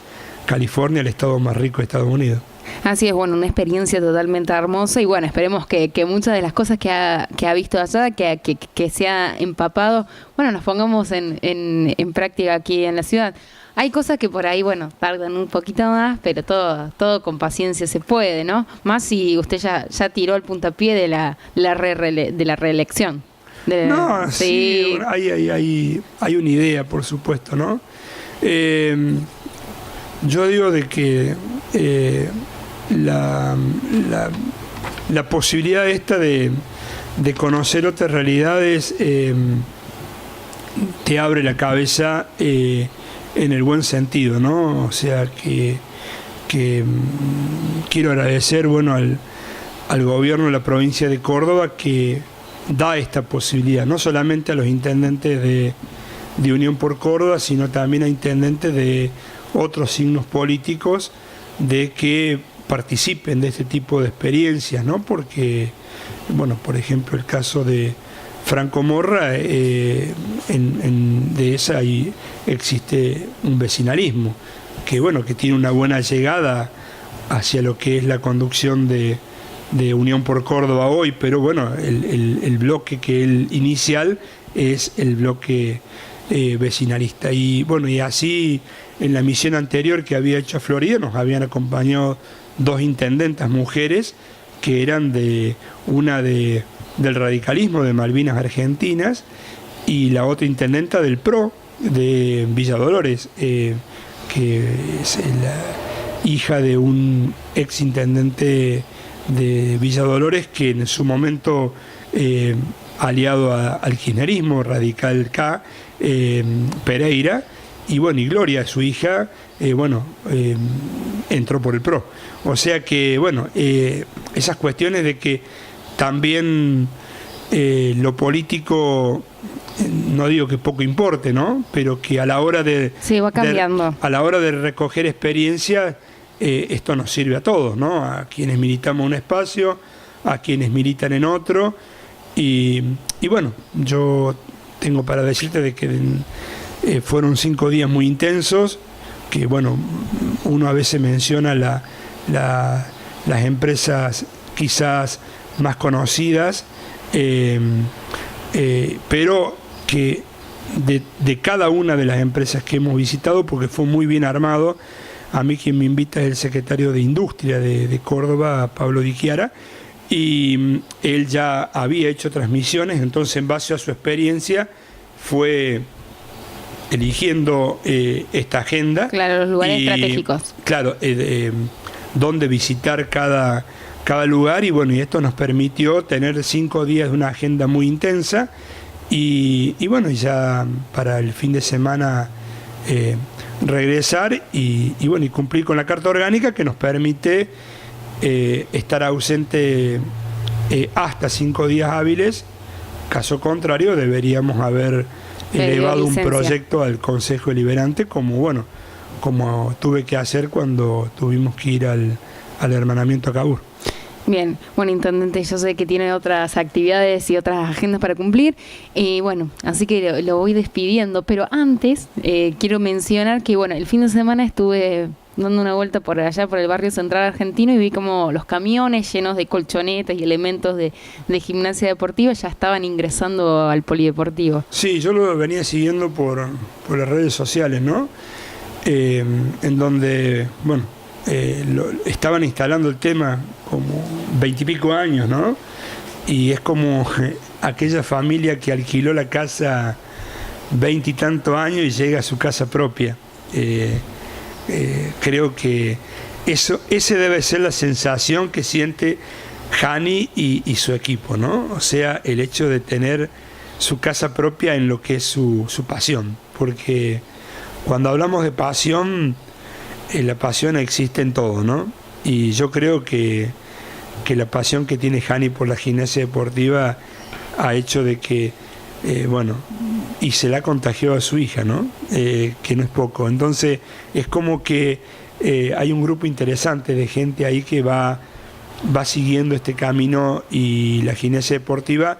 California el estado más rico de Estados Unidos.
Así es, bueno, una experiencia totalmente hermosa y bueno, esperemos que muchas de las cosas que ha visto allá, que se ha empapado, bueno, nos pongamos en práctica aquí en la ciudad. Hay cosas que por ahí, bueno, tardan un poquito más, pero todo con paciencia se puede, ¿no? Más si usted ya tiró el puntapié de la reelección.
No, sí, hay una idea, por supuesto, ¿no? Yo digo de que la posibilidad esta de conocer otras realidades te abre la cabeza en el buen sentido, ¿no? O sea que quiero agradecer, bueno, al gobierno de la provincia de Córdoba que da esta posibilidad, no solamente a los intendentes de Unión por Córdoba, sino también a intendentes de otros signos políticos de que participen de este tipo de experiencias, ¿no? Porque, bueno, por ejemplo, el caso de Franco Morra, de esa existe un vecinalismo que, bueno, que tiene una buena llegada hacia lo que es la conducción de Unión por Córdoba hoy, pero bueno, el bloque que el inicial es el bloque vecinalista. Y bueno, y así en la misión anterior que había hecho a Florida nos habían acompañado 2 intendentas mujeres que eran del radicalismo de Malvinas Argentinas y la otra intendenta del PRO de Villa Dolores, que es la hija de un ex intendente de Villa Dolores que en su momento aliado al kirchnerismo, Radical K, Pereira, y bueno, y Gloria, su hija, entró por el PRO. O sea que, bueno, esas cuestiones de que también lo político, no digo que poco importe, ¿no? Pero que a la hora
sí, va cambiando.
A la hora de recoger experiencia, esto nos sirve a todos, ¿no? A quienes militamos en un espacio, a quienes militan en otro. Y bueno, yo tengo para decirte de que fueron 5 días muy intensos, que bueno, uno a veces menciona las empresas quizás más conocidas, pero que de cada una de las empresas que hemos visitado, porque fue muy bien armado, a mí quien me invita es el secretario de Industria de Córdoba, Pablo Di Chiara, y él ya había hecho transmisiones, entonces en base a su experiencia fue eligiendo esta agenda.
Claro, los lugares estratégicos.
Claro, dónde visitar cada lugar, y bueno, y esto nos permitió tener 5 días de una agenda muy intensa, y bueno, ya para el fin de semana regresar y bueno, y cumplir con la carta orgánica que nos permite estar ausente hasta 5 días hábiles. Caso contrario, deberíamos haber elevado un proyecto al Consejo Deliberante, como tuve que hacer cuando tuvimos que ir al hermanamiento a Cabur.
Bien, bueno, intendente, yo sé que tiene otras actividades y otras agendas para cumplir, y bueno, así que lo voy despidiendo, pero antes quiero mencionar que, bueno, el fin de semana estuve dando una vuelta por allá, por el barrio central argentino, y vi como los camiones llenos de colchonetas y elementos de gimnasia deportiva ya estaban ingresando al polideportivo.
Sí, yo lo venía siguiendo por las redes sociales, ¿no? En donde, bueno, estaban instalando el tema como 20 y pico años, ¿no? Y es como aquella familia que alquiló la casa 20 y tantos años y llega a su casa propia. Creo que ese debe ser la sensación que siente Jani y su equipo, ¿no? O sea, el hecho de tener su casa propia en lo que es su pasión, porque cuando hablamos de pasión, la pasión existe en todo, ¿no? Y yo creo que la pasión que tiene Jani por la gimnasia deportiva ha hecho de que, y se la contagió a su hija, ¿no? Que no es poco. Entonces, es como que hay un grupo interesante de gente ahí que va siguiendo este camino, y la gimnasia deportiva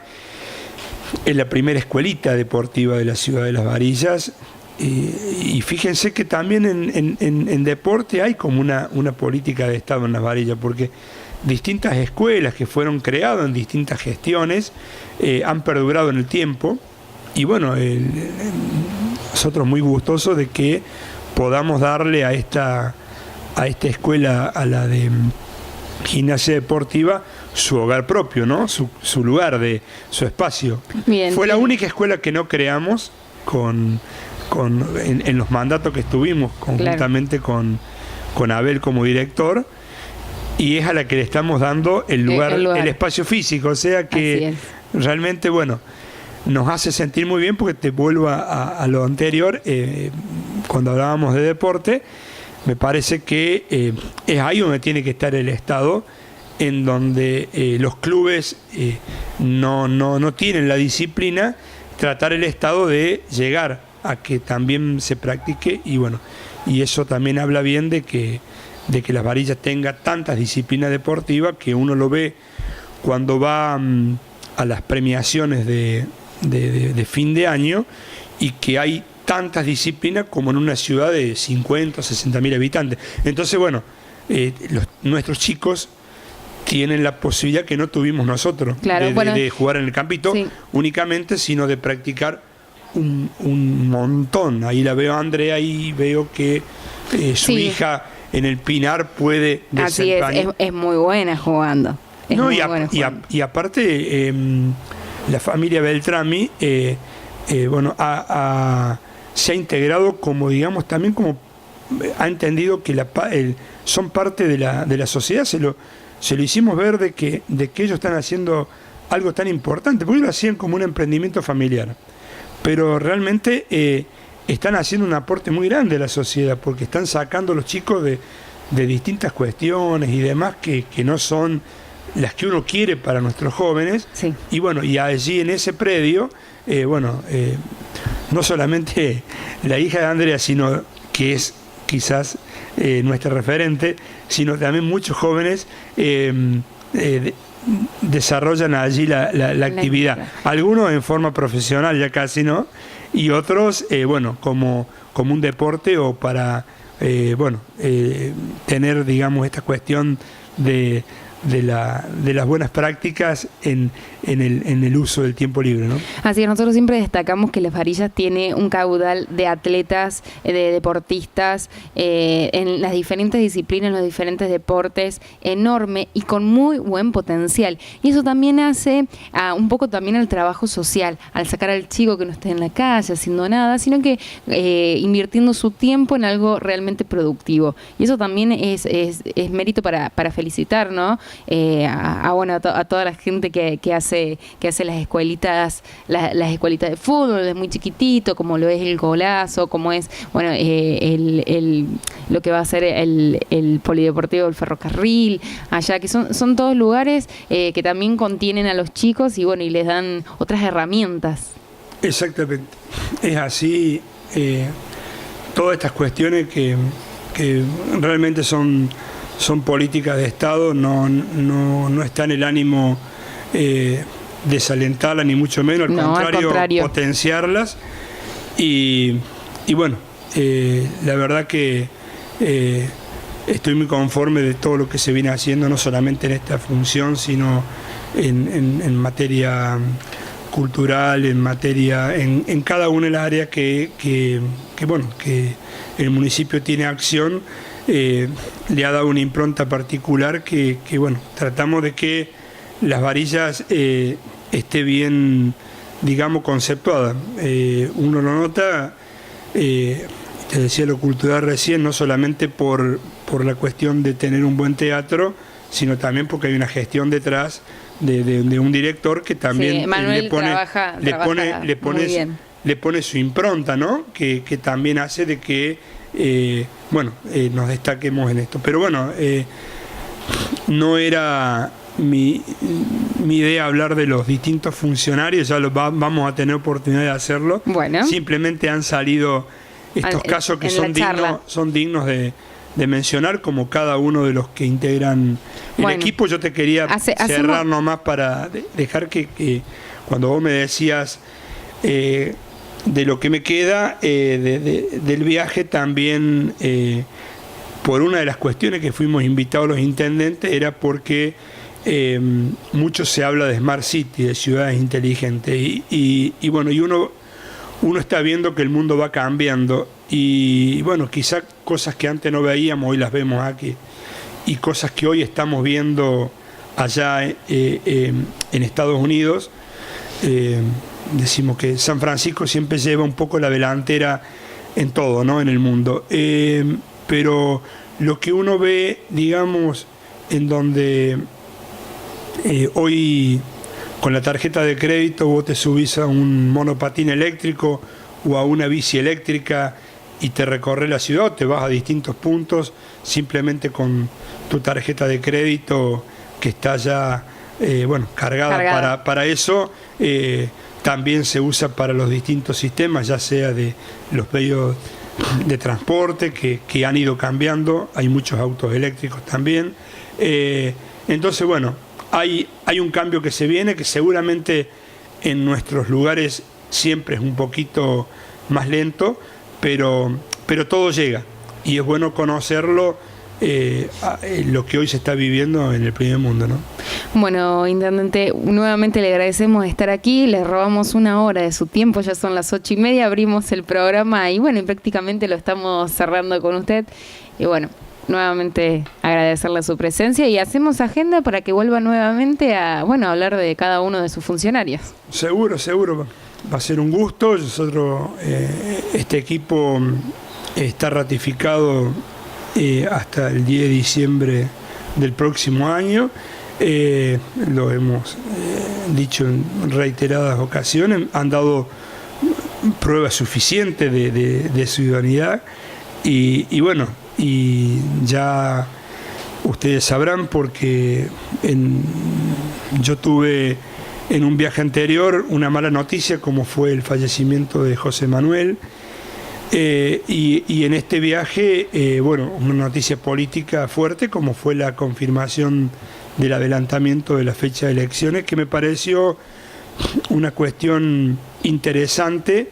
es la primera escuelita deportiva de la ciudad de Las Varillas, y fíjense que también en deporte hay como una política de Estado en Las Varillas, porque distintas escuelas que fueron creadas en distintas gestiones han perdurado en el tiempo, y bueno, nosotros muy gustosos de que podamos darle a esta escuela, a la de gimnasia deportiva, su hogar propio, ¿no? Su lugar, su espacio.
Bien,
fue la única escuela que no creamos en los mandatos que estuvimos conjuntamente con Abel como director, y es a la que le estamos dando el lugar. El espacio físico, o sea que realmente, bueno, nos hace sentir muy bien, porque te vuelvo a lo anterior, cuando hablábamos de deporte, me parece que es ahí donde tiene que estar el Estado, en donde los clubes no tienen la disciplina, tratar el Estado de llegar a que también se practique, y bueno, y eso también habla bien de que Las Varillas tenga tantas disciplinas deportivas, que uno lo ve cuando va a las premiaciones de fin de año, y que hay tantas disciplinas como en una ciudad de 50 o 60 mil habitantes. Entonces, bueno, nuestros chicos tienen la posibilidad que no tuvimos nosotros,
claro,
de jugar en el campito únicamente, sino de practicar un montón. Ahí la veo a Andrea, y veo que su hija en el Pinar puede desempeñar.
Así es muy buena jugando.
Y aparte, la familia Beltrami, bueno, se ha integrado como, digamos, también como ha entendido que son parte de la sociedad. Se lo hicimos ver de que ellos están haciendo algo tan importante, porque ellos lo hacían como un emprendimiento familiar, pero realmente están haciendo un aporte muy grande a la sociedad, porque están sacando a los chicos de distintas cuestiones y demás que no son las que uno quiere para nuestros jóvenes. Y bueno, y allí en ese predio, no solamente la hija de Andrea, sino que es quizás nuestra referente, sino también muchos jóvenes desarrollan allí la actividad. Algunos en forma profesional, ya casi no, y otros, como un deporte, o para tener, digamos, esta cuestión de las buenas prácticas en el uso del tiempo libre, ¿no?
Así que nosotros siempre destacamos que Las Varillas tiene un caudal de atletas, de deportistas, en las diferentes disciplinas, en los diferentes deportes, enorme y con muy buen potencial. Y eso también hace un poco también el trabajo social, al sacar al chico que no esté en la calle haciendo nada, sino que invirtiendo su tiempo en algo realmente productivo. Y eso también es mérito para felicitar, ¿no? A toda la gente que hace las escuelitas de fútbol desde muy chiquitito, como lo es el Golazo, como es lo que va a ser el polideportivo del Ferrocarril allá, que son todos lugares que también contienen a los chicos y les dan otras herramientas.
Exactamente, es así. Todas estas cuestiones que realmente son políticas de Estado, no está en el ánimo desalentarlas, ni mucho menos, al contrario, potenciarlas. Y bueno, la verdad que estoy muy conforme de todo lo que se viene haciendo, no solamente en esta función, sino en materia cultural, en cada una de las áreas que el municipio tiene acción. Le ha dado una impronta particular que tratamos de que Las Varillas esté bien, digamos, conceptuada. Uno lo nota, te decía lo cultural recién, no solamente por la cuestión de tener un buen teatro, sino también porque hay una gestión detrás de un director que también le pone su impronta, ¿no? Que también hace de que nos destaquemos en esto. Pero no era mi idea hablar de los distintos funcionarios, ya vamos a tener oportunidad de hacerlo. Simplemente han salido estos casos que son dignos de mencionar, como cada uno de los que integran el equipo. Yo te quería cerrar nomás para dejar que cuando vos me decías de lo que me queda del viaje también, por una de las cuestiones que fuimos invitados los intendentes, era porque mucho se habla de Smart City, de ciudades inteligentes, y bueno, y uno está viendo que el mundo va cambiando, y bueno, quizá cosas que antes no veíamos, hoy las vemos aquí, y cosas que hoy estamos viendo allá en Estados Unidos. Decimos que San Francisco siempre lleva un poco la delantera en todo, ¿no? En el mundo. Pero lo que uno ve, digamos, en donde hoy con la tarjeta de crédito vos te subís a un monopatín eléctrico o a una bici eléctrica y te recorres la ciudad, te vas a distintos puntos simplemente con tu tarjeta de crédito que está ya cargada. Para eso. También se usa para los distintos sistemas, ya sea de los medios de transporte que han ido cambiando, hay muchos autos eléctricos también. Entonces, bueno, hay un cambio que se viene, que seguramente en nuestros lugares siempre es un poquito más lento, pero todo llega, y es bueno conocerlo. Lo que hoy se está viviendo en el primer mundo, ¿no?
Bueno, intendente, nuevamente le agradecemos estar aquí, le robamos 1 hora de su tiempo, ya son las 8:30, abrimos el programa y bueno, y prácticamente lo estamos cerrando con usted, y bueno, nuevamente agradecerle su presencia y hacemos agenda para que vuelva nuevamente a hablar de cada uno de sus funcionarios. Seguro,
va a ser un gusto. Nosotros, este equipo está ratificado hasta el 10 de diciembre del próximo año. Lo hemos dicho en reiteradas ocasiones, han dado pruebas suficientes de ciudadanía y bueno, y ya ustedes sabrán porque yo tuve en un viaje anterior una mala noticia como fue el fallecimiento de José Manuel. Y en este viaje, una noticia política fuerte como fue la confirmación del adelantamiento de la fecha de elecciones, que me pareció una cuestión interesante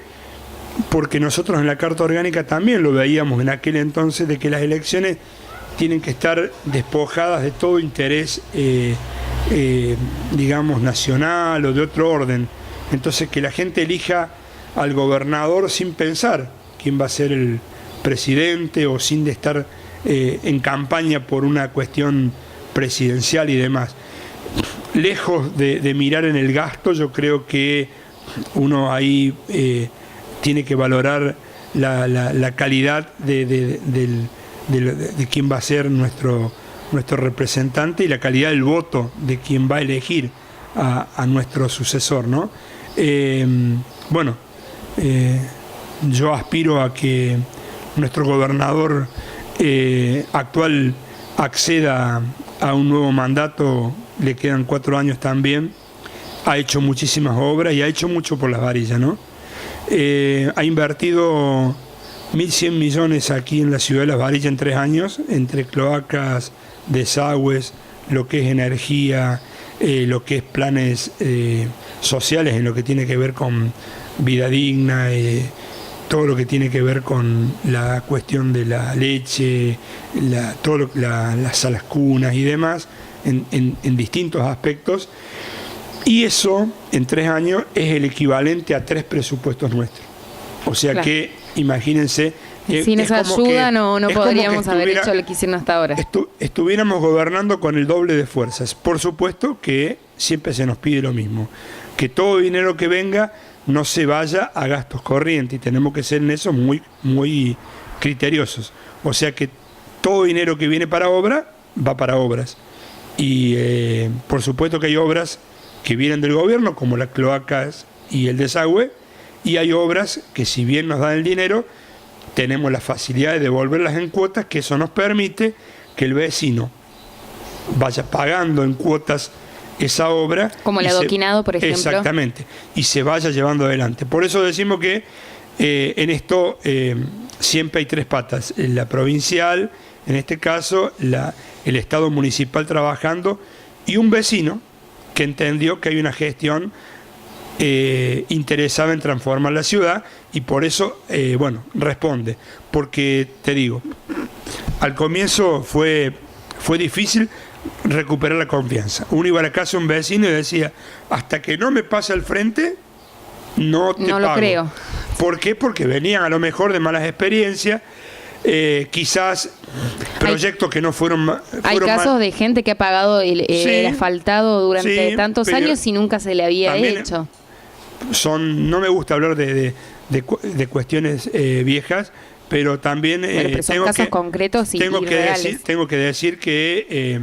porque nosotros en la Carta Orgánica también lo veíamos en aquel entonces, de que las elecciones tienen que estar despojadas de todo interés digamos nacional o de otro orden. Entonces que la gente elija al gobernador sin pensar quién va a ser el presidente o sin de estar en campaña por una cuestión presidencial y demás. Lejos de mirar en el gasto, yo creo que uno ahí tiene que valorar la calidad de quién va a ser nuestro representante y la calidad del voto de quien va a elegir a nuestro sucesor, ¿no? Yo aspiro a que nuestro gobernador actual acceda a un nuevo mandato, le quedan 4 años también, ha hecho muchísimas obras y ha hecho mucho por Las Varillas, ¿no? Ha invertido 1.100 millones aquí en la ciudad de Las Varillas en 3 años, entre cloacas, desagües, lo que es energía, lo que es planes sociales en lo que tiene que ver con vida digna, todo lo que tiene que ver con la cuestión de la leche, las salas cunas y demás, en distintos aspectos. Y eso, en 3 años, es el equivalente a 3 presupuestos nuestros. O sea, claro, que, imagínense...
Sin esa ayuda no podríamos haber hecho lo que hicieron hasta ahora.
Estuviéramos gobernando con el doble de fuerzas. Por supuesto que siempre se nos pide lo mismo, que todo dinero que venga no se vaya a gastos corrientes, y tenemos que ser en eso muy, muy criteriosos. O sea que todo dinero que viene para obra, va para obras. Y por supuesto que hay obras que vienen del gobierno, como las cloacas y el desagüe, y hay obras que, si bien nos dan el dinero, tenemos la facilidad de devolverlas en cuotas, que eso nos permite que el vecino vaya pagando en cuotas esa obra.
Como el adoquinado, por ejemplo. Exactamente,
y se vaya llevando adelante. Por eso decimos que en esto siempre hay 3 patas: la provincial, en este caso el Estado municipal trabajando, y un vecino que entendió que hay una gestión interesada en transformar la ciudad, y por eso, bueno, responde. Porque, te digo, al comienzo fue difícil recuperar la confianza. Uno iba a la casa de un vecino y decía, hasta que no me pase al frente, no te pago.
No lo creo.
¿Por qué? Porque venían a lo mejor de malas experiencias, quizás proyectos que no fueron
hay casos de gente que ha pagado el asfaltado durante tantos años y nunca se le había hecho.
No me gusta hablar de cuestiones viejas, pero también
pero son casos concretos y reales.
Tengo que decir que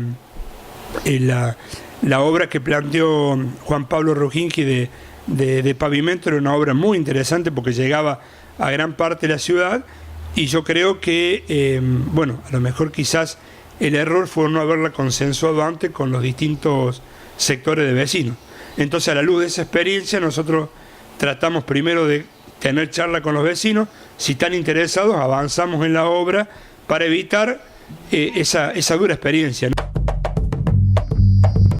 la obra que planteó Juan Pablo Rujingi de pavimento era una obra muy interesante porque llegaba a gran parte de la ciudad, y yo creo que, bueno, a lo mejor quizás el error fue no haberla consensuado antes con los distintos sectores de vecinos. Entonces, a la luz de esa experiencia, nosotros tratamos primero de tener charla con los vecinos. Si están interesados, avanzamos en la obra para evitar esa dura experiencia, ¿no?